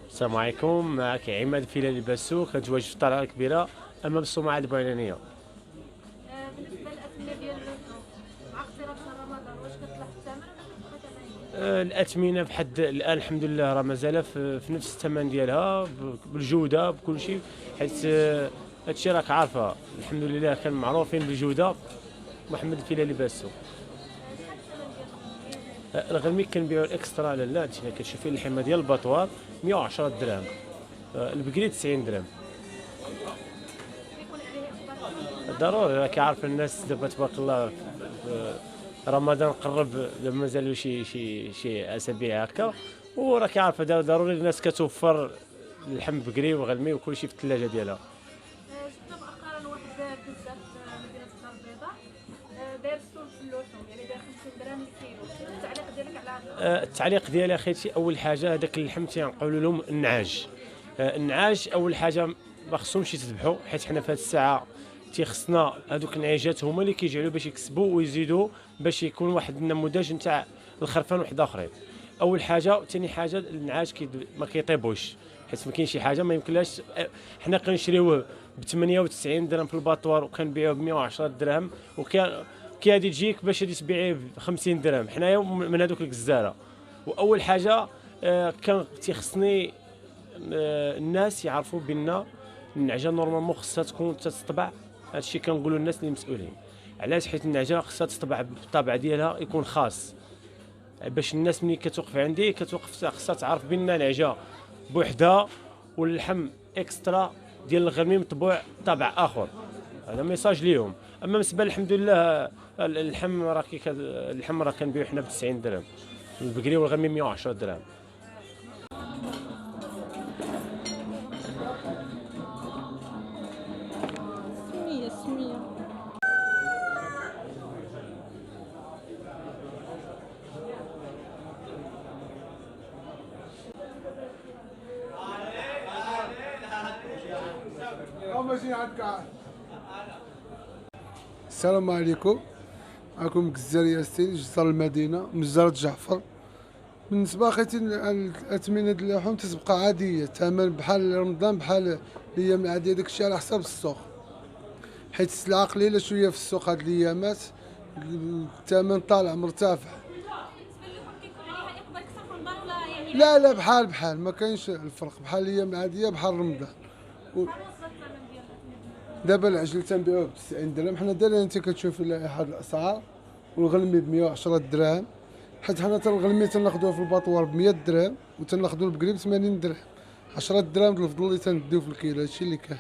السلام عليكم، معك عماد فيلالي باسو. كنتواجد في طلعه كبيره امام الصومعه البوينانيه. بالنسبه للاسئله ديال اللحوم مع اقتراب شهر رمضان واش كتلاحظ الثمن ولا كتبقى كما هي؟ الاثمنه بحد الان الحمد لله راه مازال في نفس الثمن ديالها، بالجوده بكل شيء. حيت هادشي راك عارفه، الحمد لله كان معروفين بالجوده. محمد فيلالي باسو. شحال الثمن ديالهم؟ الغرمي كنبيعوا الاكسترا لاله، انت كتشوفي اللحمه ديال البطوار 110 درهم، البقري 90 درهم. كيكون عليه اقبال؟ ضروري، راك عارف الناس دابا تبارك الله رمضان قرب، مازالوا شي اسابيع هكا، وراك عارف ضروري الناس كتوفر اللحم بقري وغلمي وكل شيء في الثلاجه ديالها. شفنا مؤخرا واحد الكزه في مدينه الدار البيضاء داير السول في اللحوم، يعني داير 50 درهم للكيلو. شنو التعليق ديالك على هذا؟ التعليق ديالي اخيتي، اول حاجه هذاك اللحم تنقولوا لهم النعاج. النعاج اول حاجه ما خصهمش يتذبحوا، حيت حنا في هذه الساعه تيخصنا هذوك النعيجات هما اللي كيجعلوا باش يكسبوا ويزيدوا باش يكون واحد النموذج نتاع الخرفان واحد اخرين. اول حاجه. ثاني حاجه النعاج ما كيطيبوش، حيت ما كاين شي حاجه ما يمكنلاش. حنا كنشريوه ب 98 درهم في الباطوار وكنبيعوه ب 110 درهم، وكان كي غادي تجيك باش غادي تبيعيه ب 50 درهم حنايا من هذوك الجزاره. واول حاجه كان تيخصني الناس يعرفوا بان النعجه نورمالمون خصها تكون تطبع. هادشي كنقولوا للناس اللي مسؤولين. علاش؟ حيت النعجه خصها تطبع بالطابع ديالها يكون خاص، باش الناس ملي كتوقف عندي كتوقف خصها تعرف بان النعجه بوحدها واللحم اكسترا ديال الغرمي مطبوع طابع اخر. هذا ميساج ليهم. اما بالنسبه الحمد لله اللحم راه كنبيعو حنا ب 90 درهم، البقري والغرمي 110 درهم. سميه السلام عليكم، معكم كزار ياسين جزار المدينة من جزارة جعفر. بالنسبة اخيتي الأثمنة ديال اللحوم تتبقى عادية، ثمن بحال رمضان بحال الأيام العادية، داكشي على حساب السوق، حيت السلعة قليلة شوية في السوق هاد الأيامات، الثمن طالع مرتفع. بالنسبه للحوم كيكون عليها اقبال اكثر في رمضان ولا يعني لا بحال ما كاينش الفرق، بحال الأيام العادية بحال رمضان. شحال وصل الثمن ديالها؟ دابا العجل تنبيعوه ب 90 درهم، حنا دايرين انت كتشوفي لائحة الأسعار، والغلمي ب 110 درهم، حيت حنا الغلمي تناخذوه في الباطوار ب 100 درهم وتناخذوا البقري ب 80 درهم، 10 درهم الفضل اللي تنديو في الكيلو، هادشي اللي كاين.